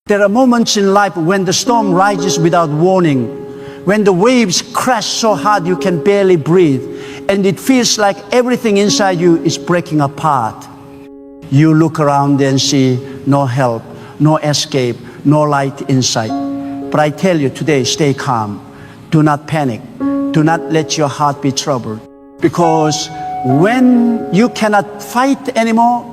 There are moments in life when the storm rises without warning, when the waves crash so hard you can barely breathe, and it feels like everything inside you is breaking apart. You look around and see no help, no escape, no light in sight. But I tell you today, stay calm. Do not panic. Do not let your heart be troubled. Because when you cannot fight anymore,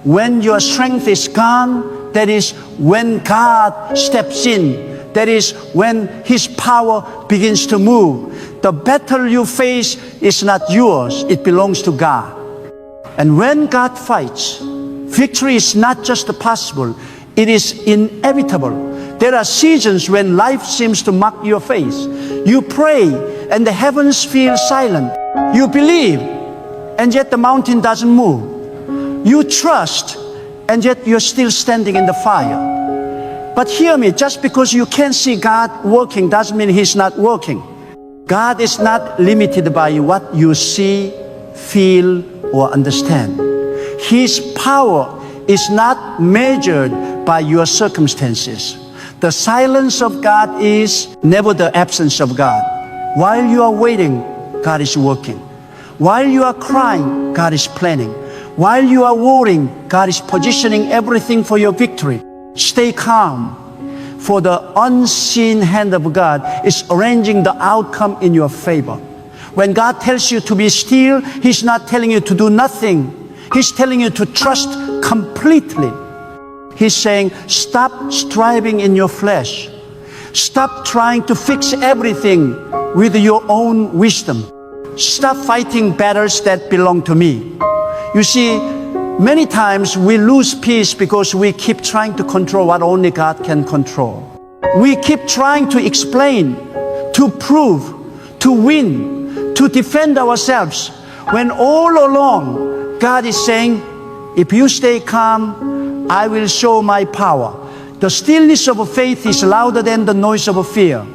when your strength is gone, that is when God steps in. That is when His power begins to move. The battle you face is not yours, it belongs to God. And when God fights, victory is not just possible, it is inevitable. There are seasons when life seems to mock your face. You pray and the heavens feel silent. You believe and yet the mountain doesn't move. You trust and yet you're still standing in the fire. But hear me, just because you can't see God working doesn't mean He's not working. God is not limited by what you see, feel, or understand. His power is not measured by your circumstances. The silence of God is never the absence of God. While you are waiting, God is working. While you are crying, God is planning. While you are worrying, God is positioning everything for your victory. Stay calm, for the unseen hand of God is arranging the outcome in your favor. When God tells you to be still, He's not telling you to do nothing. He's telling you to trust completely. He's saying, stop striving in your flesh. Stop trying to fix everything with your own wisdom. Stop fighting battles that belong to me. You see, many times we lose peace because we keep trying to control what only God can control. We keep trying to explain, to prove, to win, to defend ourselves, when all along God is saying, if you stay calm, I will show my power. The stillness of faith is louder than the noise of fear.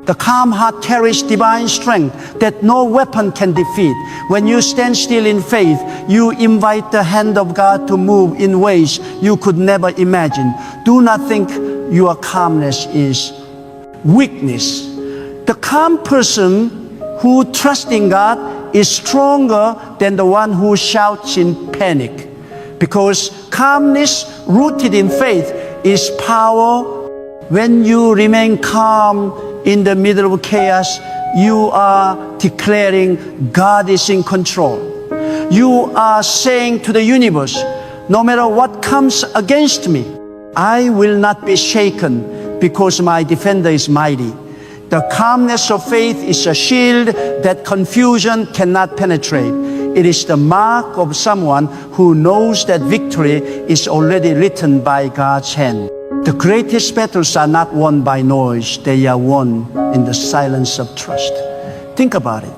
The calm heart carries divine strength that no weapon can defeat. When you stand still in faith, you invite the hand of God to move in ways you could never imagine. Do not think your calmness is weakness. The calm person who trusts in God is stronger than the one who shouts in panic. Because calmness rooted in faith is power. When you remain calm in the middle of chaos, you are declaring God is in control. You are saying to the universe, no matter what comes against me, I will not be shaken because my defender is mighty. The calmness of faith is a shield that confusion cannot penetrate. It is the mark of someone who knows that victory is already written by God's hand. The greatest battles are not won by noise. They are won in the silence of trust. Think about it.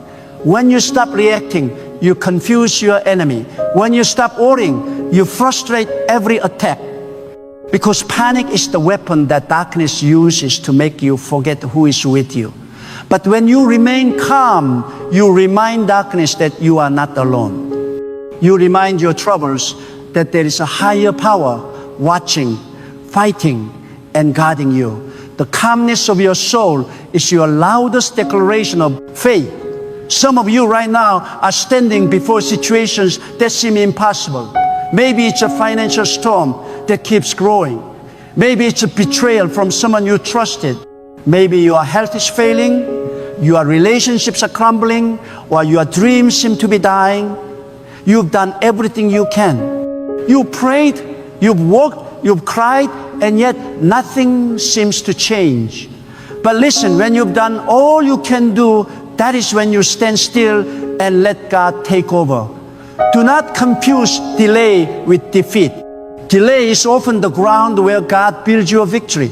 When you stop reacting, you confuse your enemy. When you stop worrying, you frustrate every attack. Because panic is the weapon that darkness uses to make you forget who is with you. But when you remain calm, you remind darkness that you are not alone. You remind your troubles that there is a higher power watching, fighting, and guarding you. The calmness of your soul is your loudest declaration of faith. Some of you right now are standing before situations that seem impossible. Maybe it's a financial storm that keeps growing. Maybe it's a betrayal from someone you trusted. Maybe your health is failing, your relationships are crumbling, or your dreams seem to be dying. You've done everything you can. You prayed, you've walked, you've cried, and yet nothing seems to change. But listen, when you've done all you can do, that is when you stand still and let God take over. Do not confuse delay with defeat. Delay is often the ground where God builds your victory.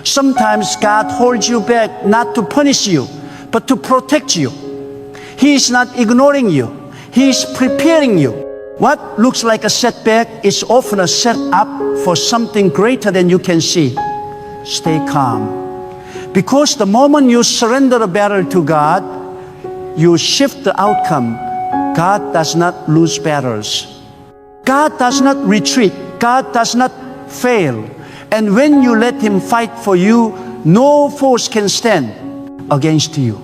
Sometimes God holds you back not to punish you, but to protect you. He is not ignoring you. He is preparing you. What looks like a setback is often a setup for something greater than you can see. Stay calm. Because the moment you surrender the battle to God, you shift the outcome. God does not lose battles. God does not retreat. God does not fail. And when you let Him fight for you, no force can stand against you.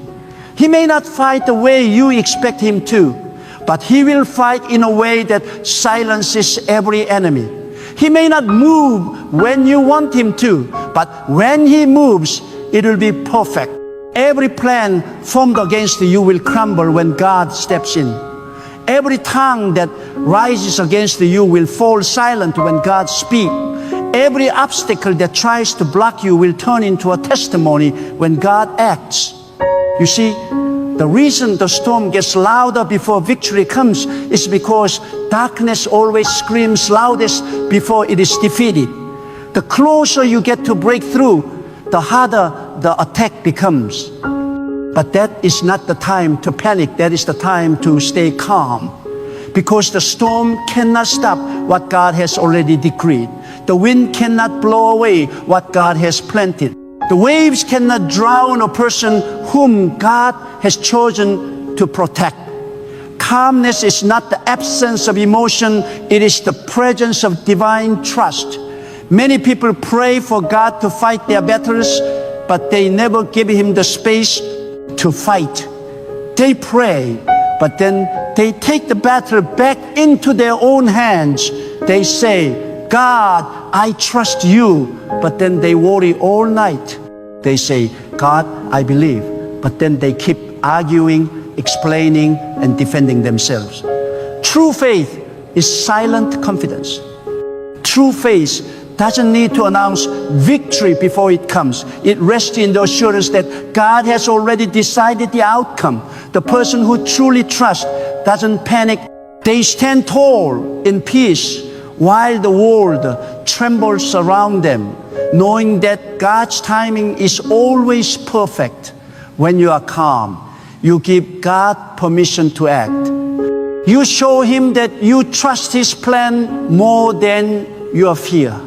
He may not fight the way you expect Him to, but He will fight in a way that silences every enemy. He may not move when you want Him to, but when He moves, it will be perfect. Every plan formed against you will crumble when God steps in. Every tongue that rises against you will fall silent when God speaks. Every obstacle that tries to block you will turn into a testimony when God acts. You see, the reason the storm gets louder before victory comes is because darkness always screams loudest before it is defeated. The closer you get to break through, the harder the attack becomes. But that is not the time to panic. That is the time to stay calm. Because the storm cannot stop what God has already decreed. The wind cannot blow away what God has planted. The waves cannot drown a person whom God has chosen to protect. Calmness is not the absence of emotion, it is the presence of divine trust. Many people pray for God to fight their battles, but they never give Him the space to fight. They pray, but then they take the battle back into their own hands. They say, God, I trust you, but then they worry all night. They say, God, I believe, but then they keep arguing, explaining, and defending themselves. True faith is silent confidence. True faith doesn't need to announce victory before it comes. It rests in the assurance that God has already decided the outcome. The person who truly trusts doesn't panic. They stand tall in peace while the world trembles around them, knowing that God's timing is always perfect. When you are calm, you give God permission to act. You show Him that you trust His plan more than your fear.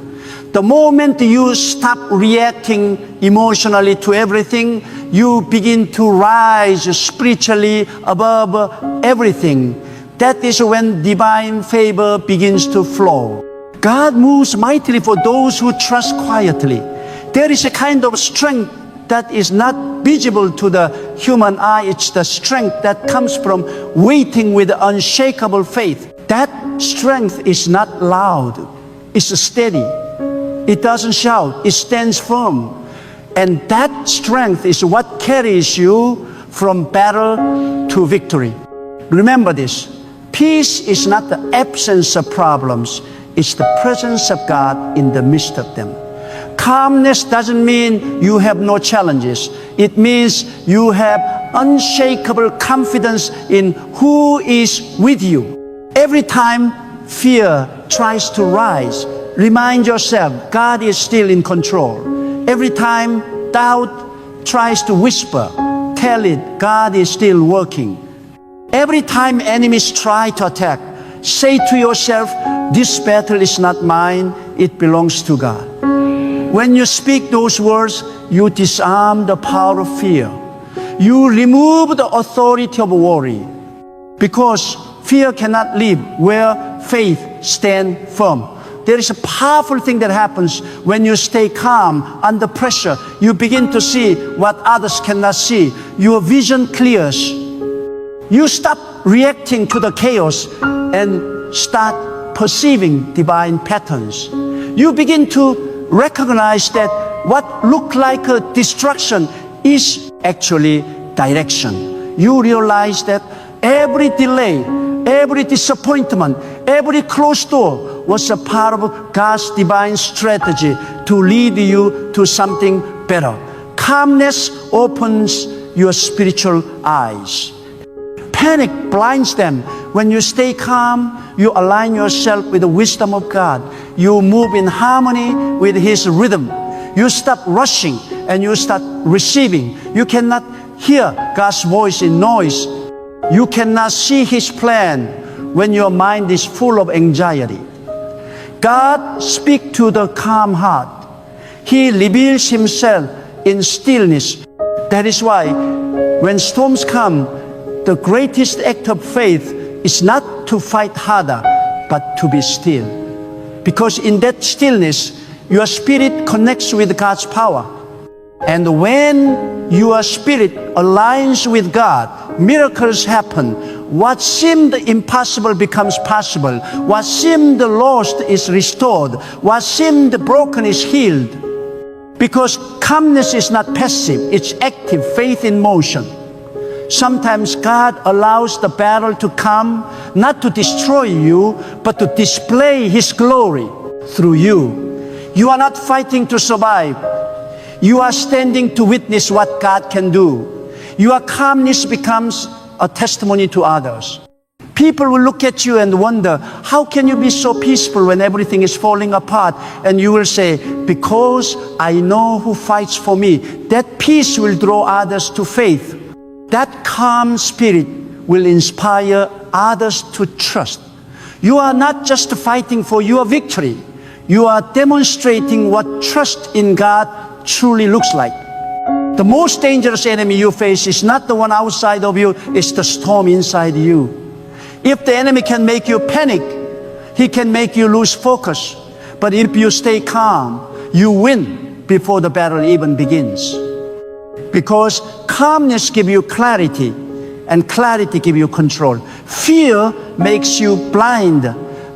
The moment you stop reacting emotionally to everything, you begin to rise spiritually above everything. That is when divine favor begins to flow. God moves mightily for those who trust quietly. There is a kind of strength that is not visible to the human eye. It's the strength that comes from waiting with unshakable faith. That strength is not loud. It's steady. It doesn't shout. It stands firm. And that strength is what carries you from battle to victory. Remember this. Peace is not the absence of problems. It's the presence of God in the midst of them. Calmness doesn't mean you have no challenges. It means you have unshakable confidence in who is with you. Every time fear tries to rise, remind yourself God is still in control. Every time doubt tries to whisper, tell it God is still working. Every time enemies try to attack, say to yourself, this battle is not mine, it belongs to God. When you speak those words, you disarm the power of fear. You remove the authority of worry. Because fear cannot live where faith stands firm. There is a powerful thing that happens when you stay calm under pressure. You begin to see what others cannot see. Your vision clears. You stop reacting to the chaos and start perceiving divine patterns. You begin to recognize that what looked like a destruction is actually direction. You realize that every delay, every disappointment, every closed door was a part of God's divine strategy to lead you to something better. Calmness opens your spiritual eyes. Panic blinds them. When you stay calm, you align yourself with the wisdom of God. You move in harmony with His rhythm. You stop rushing and you start receiving. You cannot hear God's voice in noise. You cannot see His plan when your mind is full of anxiety. God speaks to the calm heart. He reveals Himself in stillness. That is why when storms come, the greatest act of faith is not to fight harder, but to be still. Because in that stillness, your spirit connects with God's power. And when your spirit aligns with God, miracles happen. What seemed impossible becomes possible. What seemed lost is restored. What seemed broken is healed. Because calmness is not passive, it's active, faith in motion. Sometimes God allows the battle to come, not to destroy you, but to display His glory through you. You are not fighting to survive. You are standing to witness what God can do. Your calmness becomes a testimony to others. People will look at you and wonder, how can you be so peaceful when everything is falling apart? And you will say, because I know who fights for me. That peace will draw others to faith. That calm spirit will inspire others to trust. You are not just fighting for your victory. You are demonstrating what trust in God truly looks like. The most dangerous enemy you face is not the one outside of you, it's the storm inside you. If the enemy can make you panic, he can make you lose focus. But if you stay calm, you win before the battle even begins. Because calmness gives you clarity, and clarity gives you control. Fear makes you blind,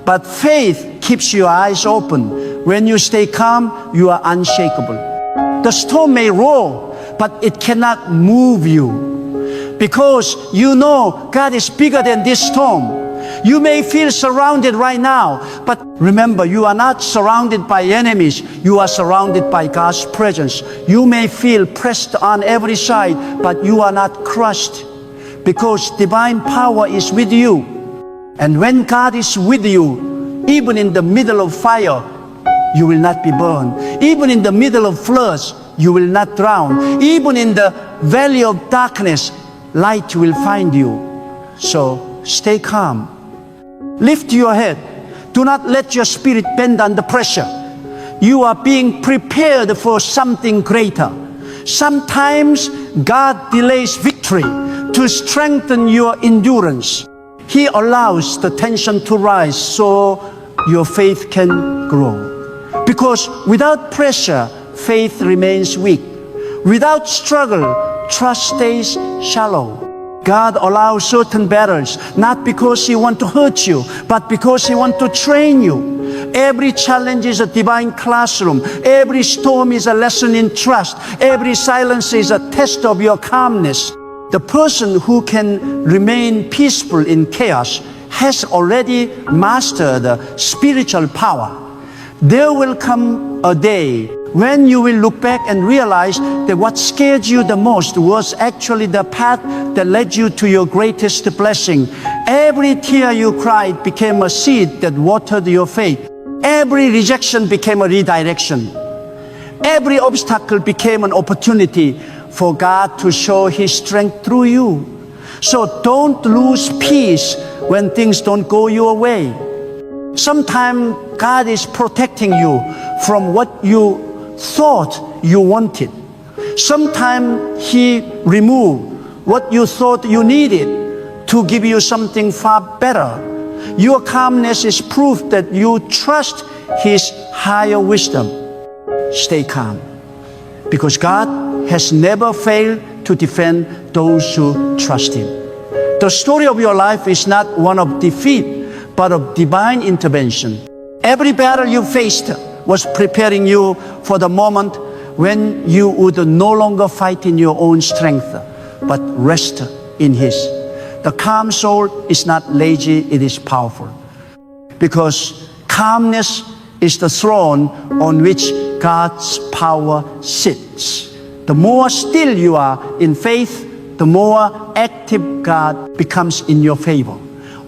but faith keeps your eyes open. When you stay calm, you are unshakable. The storm may roar, but it cannot move you. Because you know God is bigger than this storm. You may feel surrounded right now, but remember, you are not surrounded by enemies. You are surrounded by God's presence. You may feel pressed on every side, but you are not crushed, because divine power is with you. And when God is with you, even in the middle of fire, you will not be burned. Even in the middle of floods, you will not drown. Even in the valley of darkness, light will find you. So stay calm. Lift your head. Do not let your spirit bend under pressure. You are being prepared for something greater. Sometimes God delays victory to strengthen your endurance. He allows the tension to rise so your faith can grow. Because without pressure, faith remains weak. Without struggle, trust stays shallow. God allows certain battles, not because He wants to hurt you, but because He wants to train you. Every challenge is a divine classroom. Every storm is a lesson in trust. Every silence is a test of your calmness. The person who can remain peaceful in chaos has already mastered spiritual power. There will come a day when you will look back and realize that what scared you the most was actually the path that led you to your greatest blessing. Every tear you cried became a seed that watered your faith. Every rejection became a redirection. Every obstacle became an opportunity for God to show His strength through you. So don't lose peace when things don't go your way. Sometimes God is protecting you from what you thought you wanted. Sometimes He removed what you thought you needed to give you something far better. Your calmness is proof that you trust His higher wisdom. Stay calm, because God has never failed to defend those who trust Him. The story of your life is not one of defeat, but of divine intervention. Every battle you faced was preparing you for the moment when you would no longer fight in your own strength, but rest in His. The calm soul is not lazy, it is powerful. Because calmness is the throne on which God's power sits. The more still you are in faith, the more active God becomes in your favor.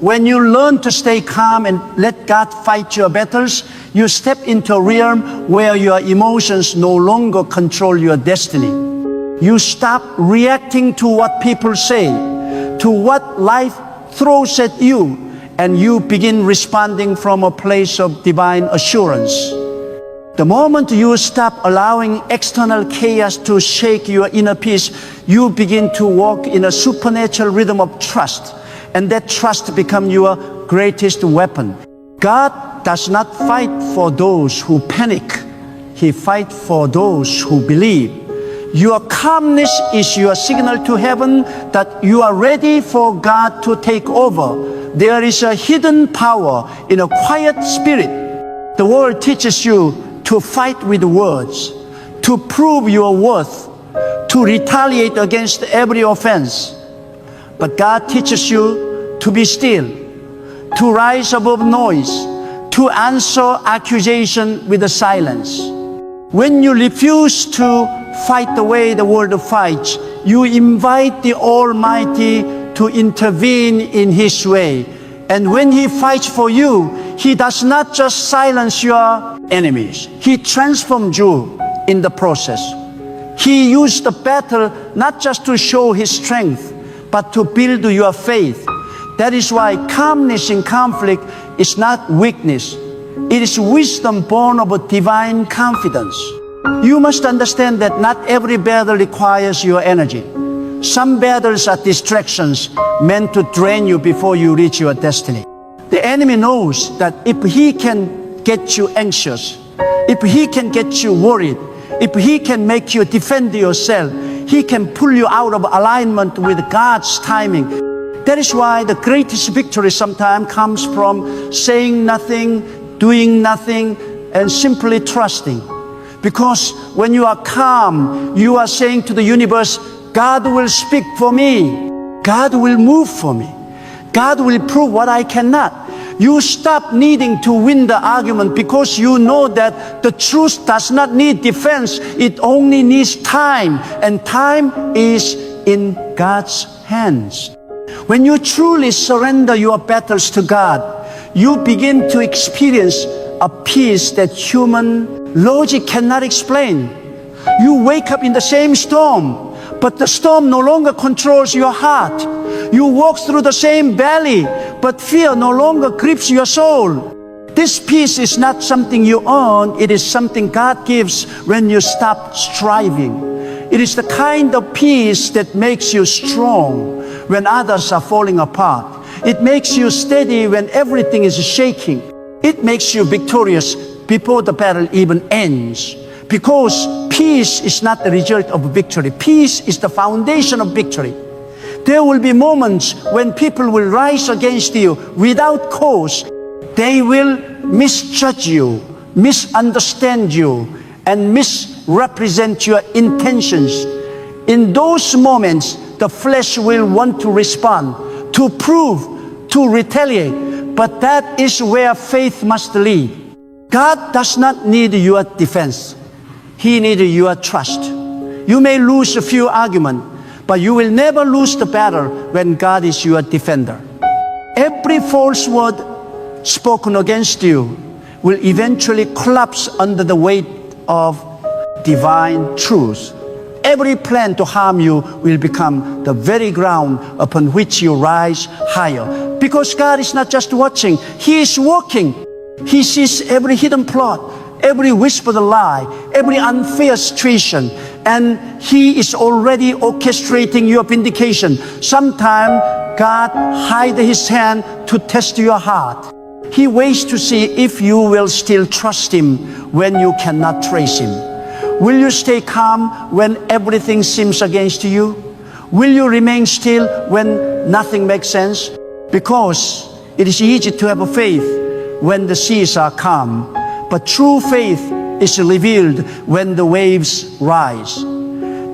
When you learn to stay calm and let God fight your battles, you step into a realm where your emotions no longer control your destiny. You stop reacting to what people say, to what life throws at you, and you begin responding from a place of divine assurance. The moment you stop allowing external chaos to shake your inner peace, you begin to walk in a supernatural rhythm of trust. And that trust becomes your greatest weapon. God does not fight for those who panic. He fights for those who believe. Your calmness is your signal to heaven that you are ready for God to take over. There is a hidden power in a quiet spirit. The world teaches you to fight with words, to prove your worth, to retaliate against every offense. But God teaches you to be still, to rise above noise, to answer accusation with a silence. When you refuse to fight the way the world fights, you invite the Almighty to intervene in His way. And when He fights for you, He does not just silence your enemies. He transforms you in the process. He used the battle not just to show His strength, but to build your faith. That is why calmness in conflict is not weakness. It is wisdom born of a divine confidence. You must understand that not every battle requires your energy. Some battles are distractions meant to drain you before you reach your destiny. The enemy knows that if he can get you anxious, if he can get you worried, if he can make you defend yourself, he can pull you out of alignment with God's timing. That is why the greatest victory sometimes comes from saying nothing, doing nothing, and simply trusting. Because when you are calm, you are saying to the universe, God will speak for me. God will move for me. God will prove what I cannot. You stop needing to win the argument because you know that the truth does not need defense. It only needs time. And time is in God's hands. When you truly surrender your battles to God, you begin to experience a peace that human logic cannot explain. You wake up in the same storm, but the storm no longer controls your heart. You walk through the same valley, but fear no longer grips your soul. This peace is not something you earn, it is something God gives when you stop striving. It is the kind of peace that makes you strong when others are falling apart. It makes you steady when everything is shaking. It makes you victorious before the battle even ends. Because peace is not the result of victory. Peace is the foundation of victory. There will be moments when people will rise against you without cause. They will misjudge you, misunderstand you, and misrepresent your intentions. In those moments, the flesh will want to respond, to prove, to retaliate. But that is where faith must lead. God does not need your defense. He needs your trust. You may lose a few arguments, but you will never lose the battle when God is your defender. Every false word spoken against you will eventually collapse under the weight of divine truth. Every plan to harm you will become the very ground upon which you rise higher. Because God is not just watching, He is working. He sees every hidden plot, every whispered lie, every unfair situation, and He is already orchestrating your vindication. Sometimes God hides His hand to test your heart. He waits to see if you will still trust Him when you cannot trace Him. Will you stay calm when everything seems against you? Will you remain still when nothing makes sense? Because it is easy to have a faith when the seas are calm, but true faith is revealed when the waves rise.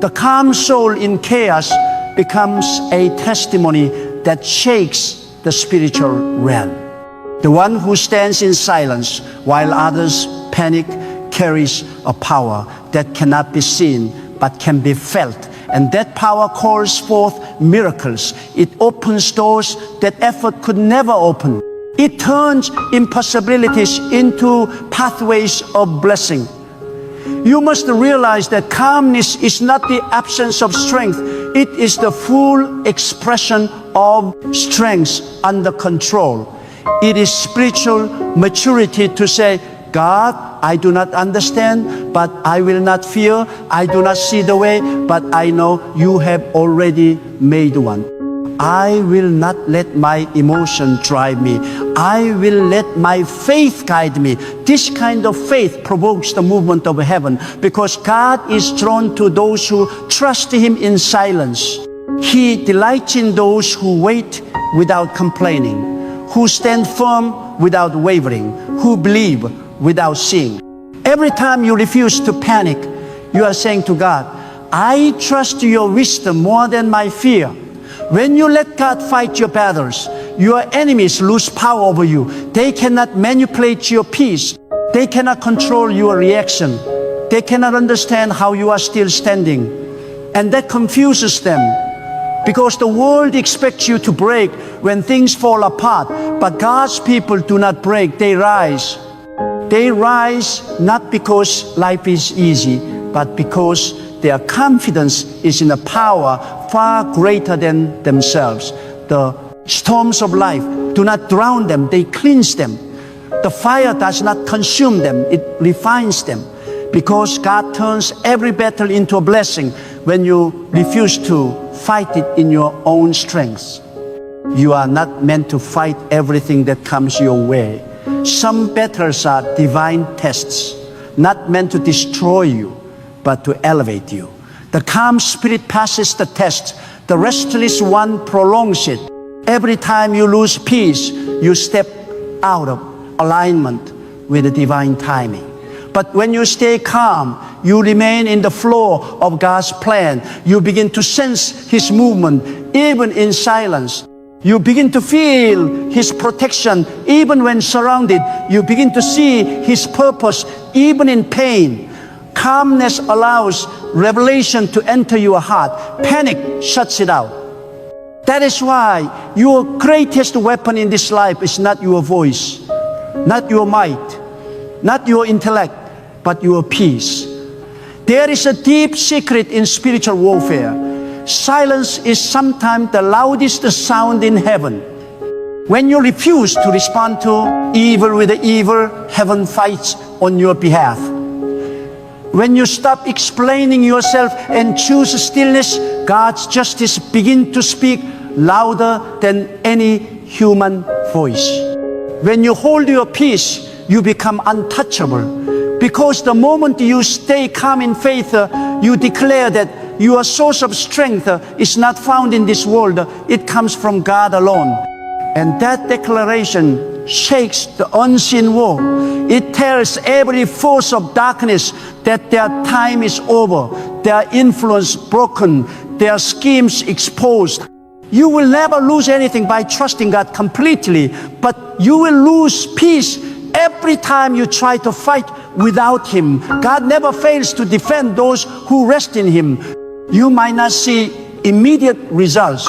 The calm soul in chaos becomes a testimony that shakes the spiritual realm. The one who stands in silence while others panic carries a power that cannot be seen but can be felt. And that power calls forth miracles. It opens doors that effort could never open. It turns impossibilities into pathways of blessing. You must realize that calmness is not the absence of strength. It is the full expression of strength under control. It is spiritual maturity to say, God, I do not understand, but I will not fear. I do not see the way, but I know you have already made one. I will not let my emotion drive me. I will let my faith guide me. This kind of faith provokes the movement of heaven, because God is drawn to those who trust Him in silence. He delights in those who wait without complaining, who stand firm without wavering, who believe without seeing. Every time you refuse to panic, you are saying to God, I trust your wisdom more than my fear. When you let God fight your battles, your enemies lose power over you. They cannot manipulate your peace. They cannot control your reaction. They cannot understand how you are still standing. And that confuses them, because the world expects you to break when things fall apart. But God's people do not break, they rise. They rise not because life is easy, but because their confidence is in a power far greater than themselves. The storms of life do not drown them, they cleanse them. The fire does not consume them, it refines them. Because God turns every battle into a blessing when you refuse to fight it in your own strength. You are not meant to fight everything that comes your way. Some battles are divine tests, not meant to destroy you, but to elevate you. The calm spirit passes the test. The restless one prolongs it. Every time you lose peace, you step out of alignment with the divine timing. But when you stay calm, you remain in the flow of God's plan. You begin to sense His movement, even in silence. You begin to feel His protection, even when surrounded. You begin to see His purpose, even in pain. Calmness allows revelation to enter your heart. Panic shuts it out. That is why your greatest weapon in this life is not your voice, not your might, not your intellect, but your peace. There is a deep secret in spiritual warfare. Silence is sometimes the loudest sound in heaven. When you refuse to respond to evil with evil, heaven fights on your behalf. When you stop explaining yourself and choose stillness, God's justice begins to speak louder than any human voice. When you hold your peace, you become untouchable. Because the moment you stay calm in faith, you declare that your source of strength is not found in this world. It comes from God alone. And that declaration shakes the unseen world. It tells every force of darkness that their time is over, their influence broken, their schemes exposed. You will never lose anything by trusting God completely, but you will lose peace every time you try to fight without Him. God never fails to defend those who rest in Him. You might not see immediate results,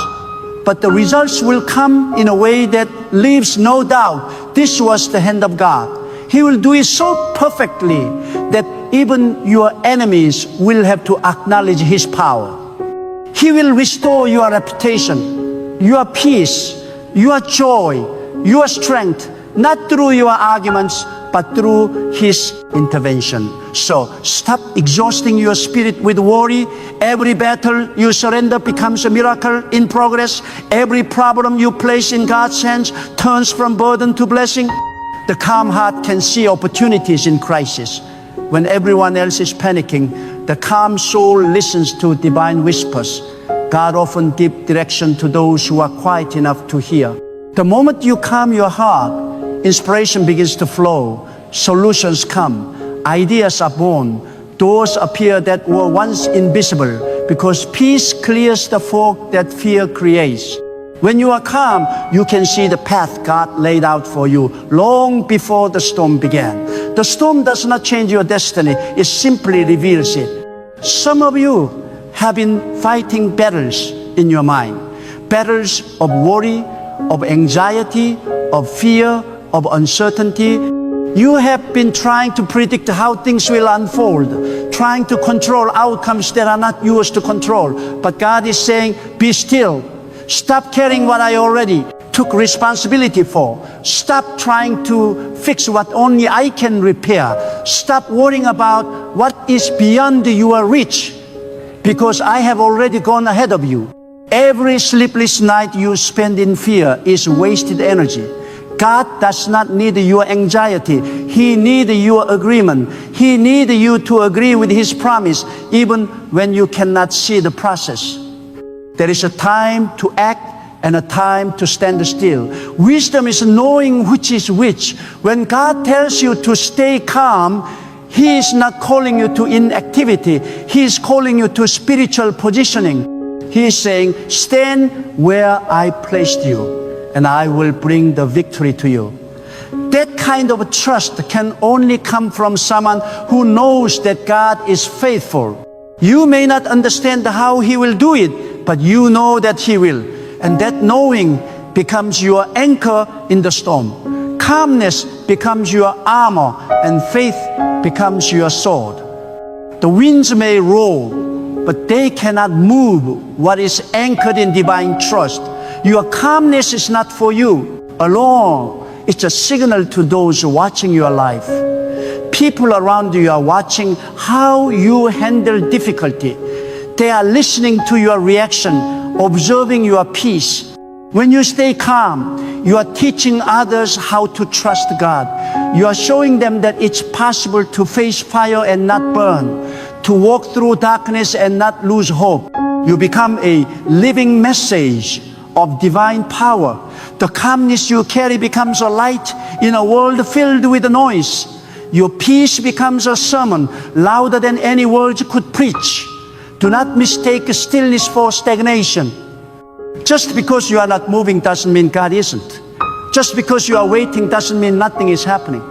but the results will come in a way that leaves no doubt this was the hand of God. He will do it so perfectly that even your enemies will have to acknowledge His power. He will restore your reputation, your peace, your joy, your strength, not through your arguments, but through His intervention. So stop exhausting your spirit with worry. Every battle you surrender becomes a miracle in progress. Every problem you place in God's hands turns from burden to blessing. The calm heart can see opportunities in crisis. When everyone else is panicking, the calm soul listens to divine whispers. God often gives direction to those who are quiet enough to hear. The moment you calm your heart, inspiration begins to flow. Solutions come. Ideas are born. Doors appear that were once invisible, because peace clears the fog that fear creates. When you are calm, you can see the path God laid out for you long before the storm began. The storm does not change your destiny, it simply reveals it. Some of you have been fighting battles in your mind. Battles of worry, of anxiety, of fear, of uncertainty. You have been trying to predict how things will unfold, trying to control outcomes that are not yours to control. But God is saying, be still. Stop carrying what I already took responsibility for. Stop trying to fix what only I can repair. Stop worrying about what is beyond your reach, because I have already gone ahead of you. Every sleepless night you spend in fear is wasted energy. God does not need your anxiety. He needs your agreement. He needs you to agree with His promise, even when you cannot see the process. There is a time to act and a time to stand still. Wisdom is knowing which is which. When God tells you to stay calm, He is not calling you to inactivity. He is calling you to spiritual positioning. He is saying, stand where I placed you, and I will bring the victory to you. That kind of trust can only come from someone who knows that God is faithful. You may not understand how He will do it, but you know that He will. And that knowing becomes your anchor in the storm. Calmness becomes your armor, and faith becomes your sword. The winds may roll, but they cannot move what is anchored in divine trust. Your calmness is not for you alone. It's a signal to those watching your life. People around you are watching how you handle difficulty. They are listening to your reaction, observing your peace. When you stay calm, you are teaching others how to trust God. You are showing them that it's possible to face fire and not burn, to walk through darkness and not lose hope. You become a living message of divine power. The calmness you carry becomes a light in a world filled with noise. Your peace becomes a sermon louder than any words could preach. Do not mistake stillness for stagnation. Just because you are not moving doesn't mean God isn't. Just because you are waiting doesn't mean nothing is happening.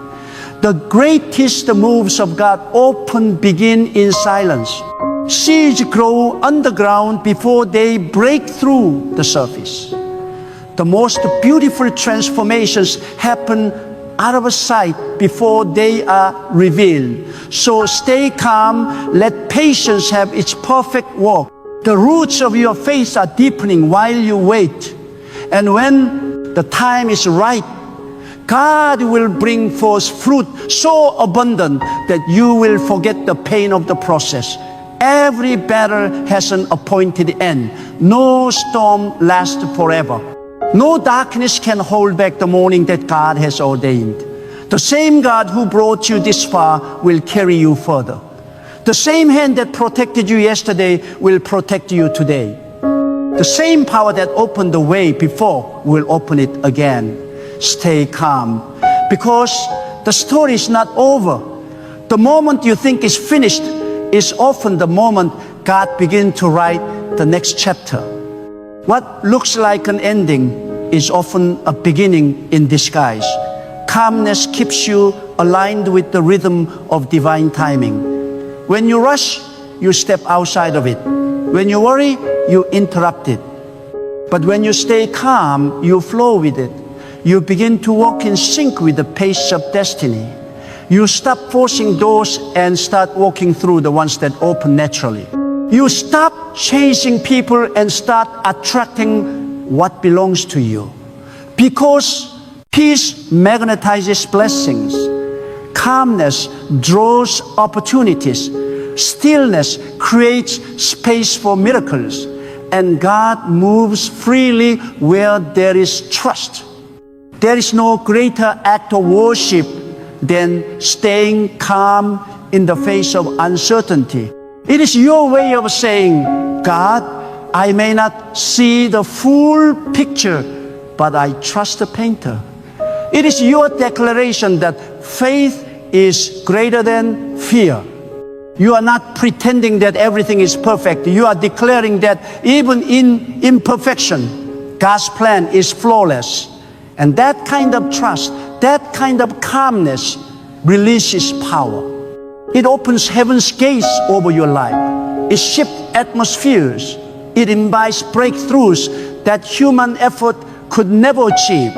The greatest moves of God often begin in silence. Seeds grow underground before they break through the surface. The most beautiful transformations happen out of sight before they are revealed. So stay calm, let patience have its perfect work. The roots of your faith are deepening while you wait. And when the time is right, God will bring forth fruit so abundant that you will forget the pain of the process. Every battle has an appointed end. No storm lasts forever. No darkness can hold back the morning that God has ordained. The same God who brought you this far will carry you further. The same hand that protected you yesterday will protect you today. The same power that opened the way before will open it again. Stay calm, because the story is not over. The moment you think is finished is often the moment God begins to write the next chapter. What looks like an ending is often a beginning in disguise. Calmness keeps you aligned with the rhythm of divine timing. When you rush, you step outside of it. When you worry, you interrupt it. But when you stay calm, you flow with it. You begin to walk in sync with the pace of destiny. You stop forcing doors and start walking through the ones that open naturally. You stop chasing people and start attracting what belongs to you. Because peace magnetizes blessings. Calmness draws opportunities. Stillness creates space for miracles. And God moves freely where there is trust. There is no greater act of worship than staying calm in the face of uncertainty. It is your way of saying, God, I may not see the full picture, but I trust the painter. It is your declaration that faith is greater than fear. You are not pretending that everything is perfect. You are declaring that even in imperfection, God's plan is flawless. And that kind of trust, that kind of calmness releases power. It opens heaven's gates over your life. It shifts atmospheres. It invites breakthroughs that human effort could never achieve.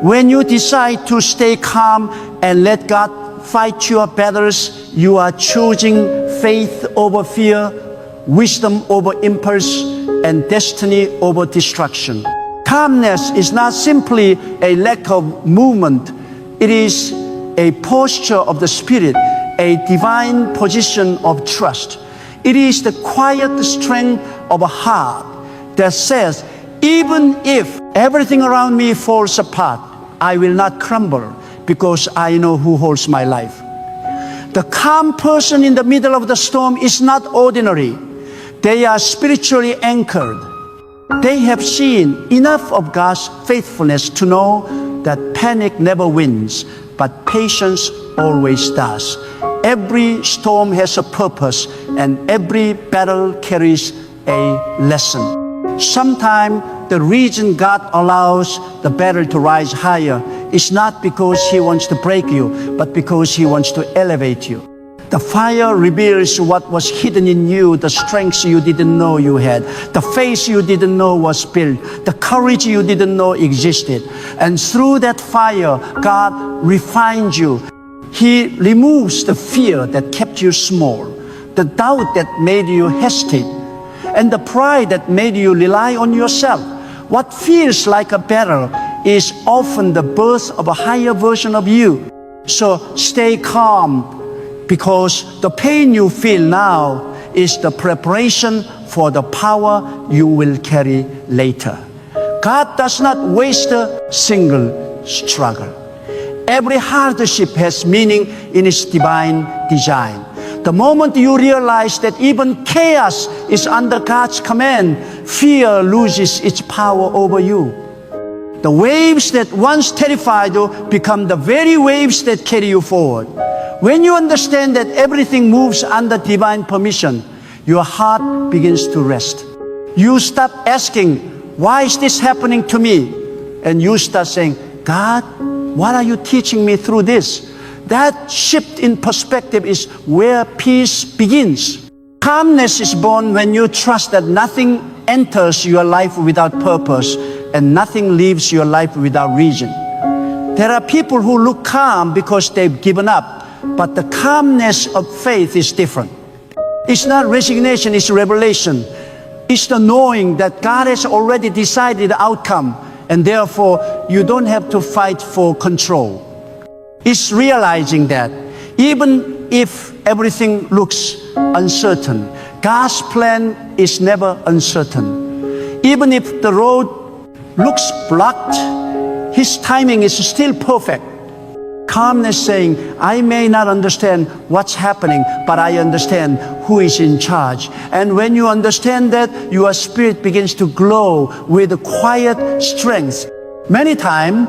When you decide to stay calm and let God fight your battles, you are choosing faith over fear, wisdom over impulse, and destiny over distraction. Calmness is not simply a lack of movement. It is a posture of the spirit, a divine position of trust. It is the quiet strength of a heart that says, even if everything around me falls apart, I will not crumble because I know who holds my life. The calm person in the middle of the storm is not ordinary. They are spiritually anchored. They have seen enough of God's faithfulness to know that panic never wins, but patience always does. Every storm has a purpose, and every battle carries a lesson. Sometimes the reason God allows the battle to rise higher is not because He wants to break you, but because He wants to elevate you. The fire reveals what was hidden in you, the strengths you didn't know you had, the faith you didn't know was built, the courage you didn't know existed. And through that fire, God refines you. He removes the fear that kept you small, the doubt that made you hesitate, and the pride that made you rely on yourself. What feels like a battle is often the birth of a higher version of you. So stay calm, because the pain you feel now is the preparation for the power you will carry later. God does not waste a single struggle. Every hardship has meaning in its divine design. The moment you realize that even chaos is under God's command, fear loses its power over you. The waves that once terrified you become the very waves that carry you forward. When you understand that everything moves under divine permission, your heart begins to rest. You stop asking, why is this happening to me? And you start saying, God, what are you teaching me through this? That shift in perspective is where peace begins. Calmness is born when you trust that nothing enters your life without purpose and nothing leaves your life without reason. There are people who look calm because they've given up, but the calmness of faith is different. It's not resignation, it's revelation. It's the knowing that God has already decided the outcome, and therefore you don't have to fight for control. It's realizing that even if everything looks uncertain, God's plan is never uncertain. Even if the road looks blocked, His timing is still perfect. Calmness saying, I may not understand what's happening, but I understand who is in charge. And when you understand that, your spirit begins to glow with a quiet strength. Many times,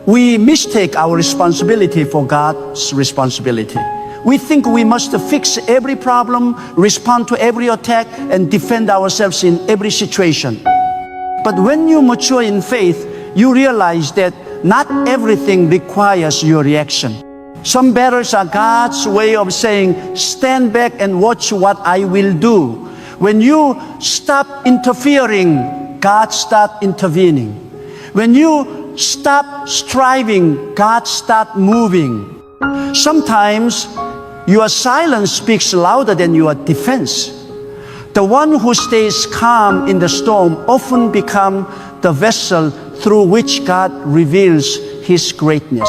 we mistake our responsibility for God's responsibility. We think we must fix every problem, respond to every attack, and defend ourselves in every situation. But when you mature in faith, you realize that not everything requires your reaction. Some battles are God's way of saying, stand back and watch what I will do. When you stop interfering, God starts intervening. When you stop striving, God starts moving. Sometimes your silence speaks louder than your defense. The one who stays calm in the storm often becomes the vessel through which God reveals His greatness.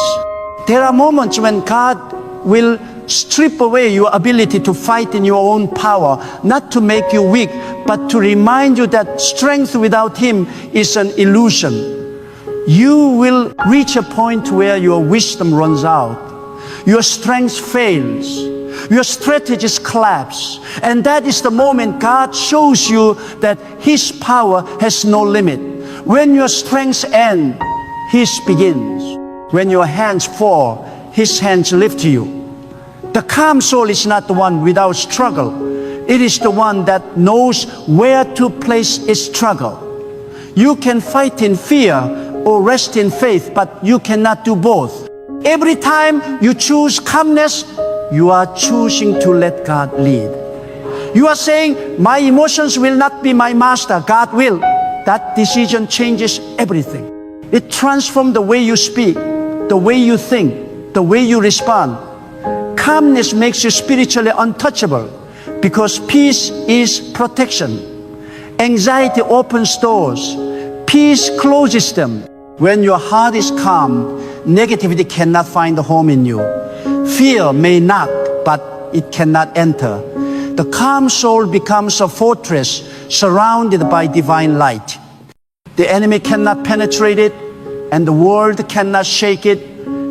There are moments when God will strip away your ability to fight in your own power, not to make you weak, but to remind you that strength without Him is an illusion. You will reach a point where your wisdom runs out, your strength fails, your strategies collapse, and that is the moment God shows you that His power has no limit. When your strength ends, His begins. When your hands fall, His hands lift you. The calm soul is not the one without struggle. It is the one that knows where to place its struggle. You can fight in fear or rest in faith, but you cannot do both. Every time you choose calmness, you are choosing to let God lead. You are saying, my emotions will not be my master, God will. That decision changes everything. It transforms the way you speak, the way you think, the way you respond. Calmness makes you spiritually untouchable because peace is protection. Anxiety opens doors. Peace closes them. When your heart is calm, negativity cannot find a home in you. Fear may knock, but it cannot enter. The calm soul becomes a fortress surrounded by divine light. The enemy cannot penetrate it, and the world cannot shake it.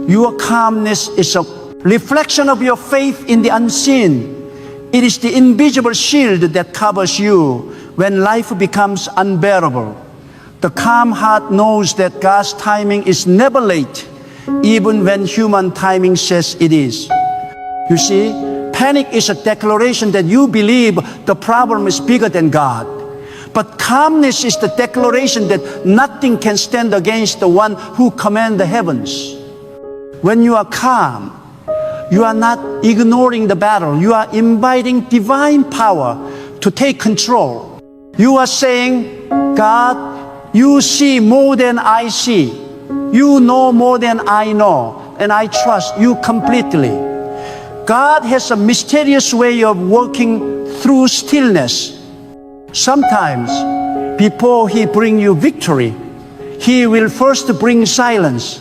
Your calmness is a reflection of your faith in the unseen. It is the invisible shield that covers you when life becomes unbearable. The calm heart knows that God's timing is never late, even when human timing says it is. You see, panic is a declaration that you believe the problem is bigger than God. But calmness is the declaration that nothing can stand against the one who commands the heavens. When you are calm, you are not ignoring the battle. You are inviting divine power to take control. You are saying, God, you see more than I see. You know more than I know, and I trust you completely. God has a mysterious way of working through stillness. Sometimes, before He brings you victory, He will first bring silence.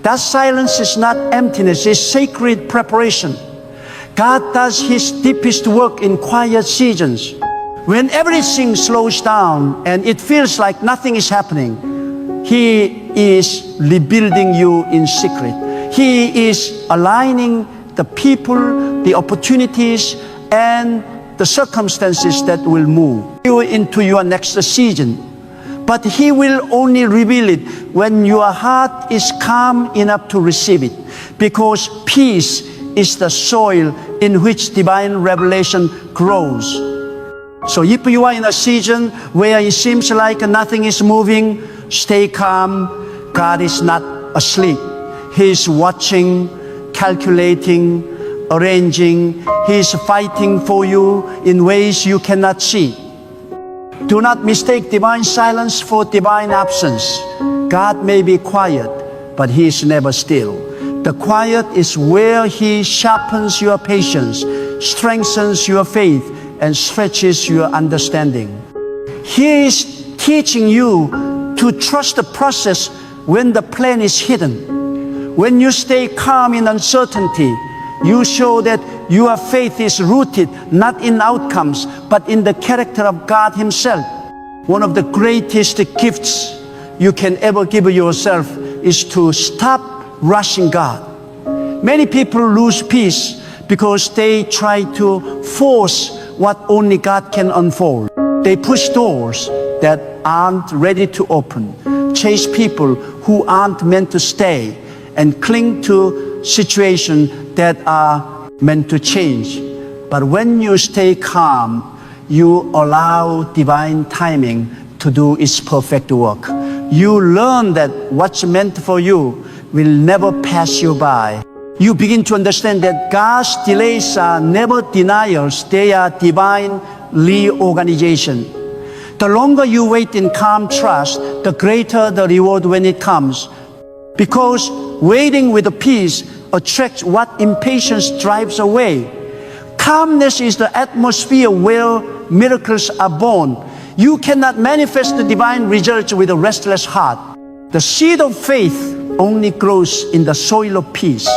That silence is not emptiness, it's sacred preparation. God does His deepest work in quiet seasons. When everything slows down and it feels like nothing is happening, He is rebuilding you in secret. He is aligning the people, the opportunities, and the circumstances that will move you into your next season. But He will only reveal it when your heart is calm enough to receive it, because peace is the soil in which divine revelation grows. So if you are in a season where it seems like nothing is moving, stay calm. God is not asleep. He is watching, calculating, arranging. He is fighting for you in ways you cannot see. Do not mistake divine silence for divine absence. God may be quiet, but He is never still. The quiet is where He sharpens your patience, strengthens your faith, and stretches your understanding. He is teaching you to trust the process when the plan is hidden. When you stay calm in uncertainty, you show that your faith is rooted not in outcomes, but in the character of God Himself. One of the greatest gifts you can ever give yourself is to stop rushing God. Many people lose peace because they try to force what only God can unfold. They push doors that aren't ready to open, chase people who aren't meant to stay, and cling to situations that are meant to change. But when you stay calm, you allow divine timing to do its perfect work. You learn that what's meant for you will never pass you by. You begin to understand that God's delays are never denials, they are divine reorganization. The longer you wait in calm trust, the greater the reward when it comes. Because waiting with peace attracts what impatience drives away. Calmness is the atmosphere where miracles are born. You cannot manifest the divine results with a restless heart. The seed of faith only grows in the soil of peace.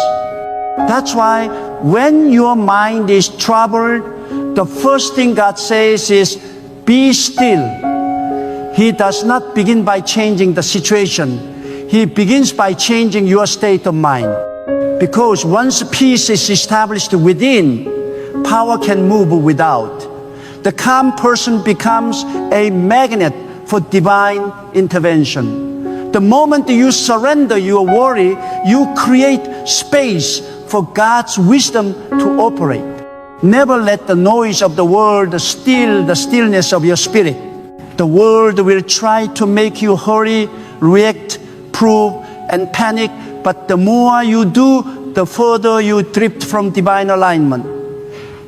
That's why when your mind is troubled, the first thing God says is, be still. He does not begin by changing the situation. He begins by changing your state of mind. Because once peace is established within, power can move without. The calm person becomes a magnet for divine intervention. The moment you surrender your worry, you create space for God's wisdom to operate. Never let the noise of the world steal the stillness of your spirit. The world will try to make you hurry, react, prove, and panic, but the more you do, the further you drift from divine alignment.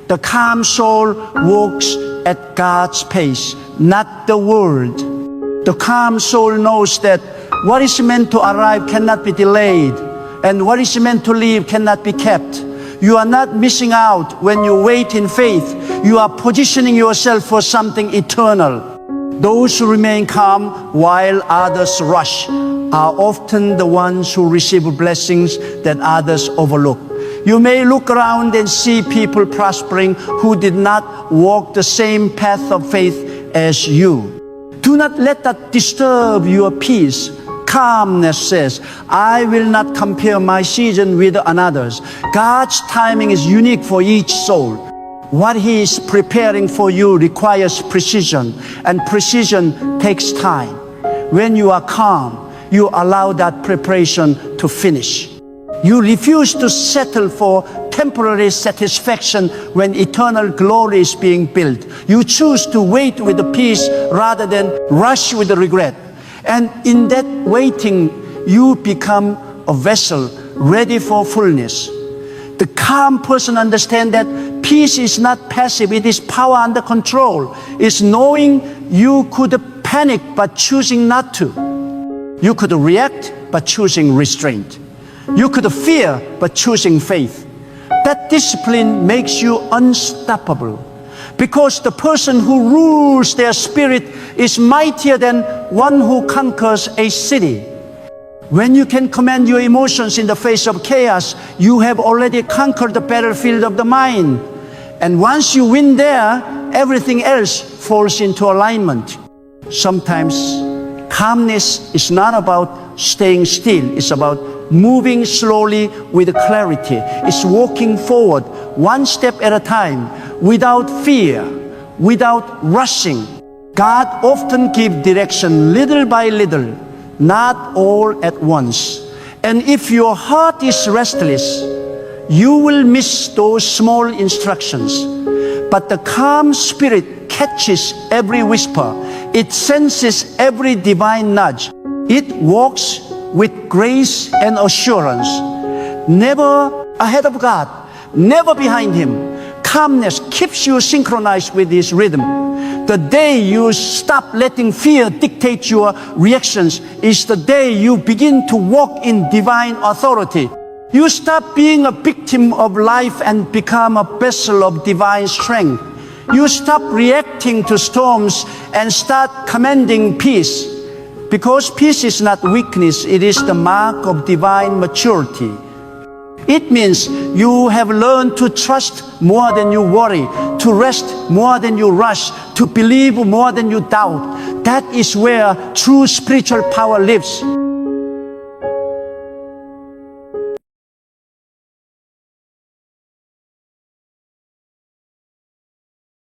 The calm soul walks at God's pace, not the world. The calm soul knows that what is meant to arrive cannot be delayed, and what is meant to live cannot be kept. You are not missing out when you wait in faith. You are positioning yourself for something eternal. Those who remain calm while others rush are often the ones who receive blessings that others overlook. You may look around and see people prospering who did not walk the same path of faith as you. Do not let that disturb your peace. Calmness says, I will not compare my season with another's. God's timing is unique for each soul. What He is preparing for you requires precision, and precision takes time. When you are calm, you allow that preparation to finish. You refuse to settle for temporary satisfaction when eternal glory is being built. You choose to wait with the peace rather than rush with the regret. And in that waiting, you become a vessel ready for fullness. The calm person understands that peace is not passive, it is power under control. It's knowing you could panic but choosing not to. You could react but choosing restraint. You could fear but choosing faith. That discipline makes you unstoppable, because the person who rules their spirit is mightier than one who conquers a city. When you can command your emotions in the face of chaos, you have already conquered the battlefield of the mind. And once you win there, everything else falls into alignment. Sometimes calmness is not about staying still. It's about moving slowly with clarity. It's walking forward one step at a time without fear, without rushing. God often gives direction little by little, not all at once. And if your heart is restless, you will miss those small instructions. But the calm spirit catches every whisper. It senses every divine nudge. It walks with grace and assurance, never ahead of God, never behind Him. Calmness keeps you synchronized with His rhythm. The day you stop letting fear dictate your reactions is the day you begin to walk in divine authority. You stop being a victim of life and become a vessel of divine strength. You stop reacting to storms and start commanding peace. Because peace is not weakness, it is the mark of divine maturity. It means you have learned to trust more than you worry, to rest more than you rush, to believe more than you doubt. That is where true spiritual power lives.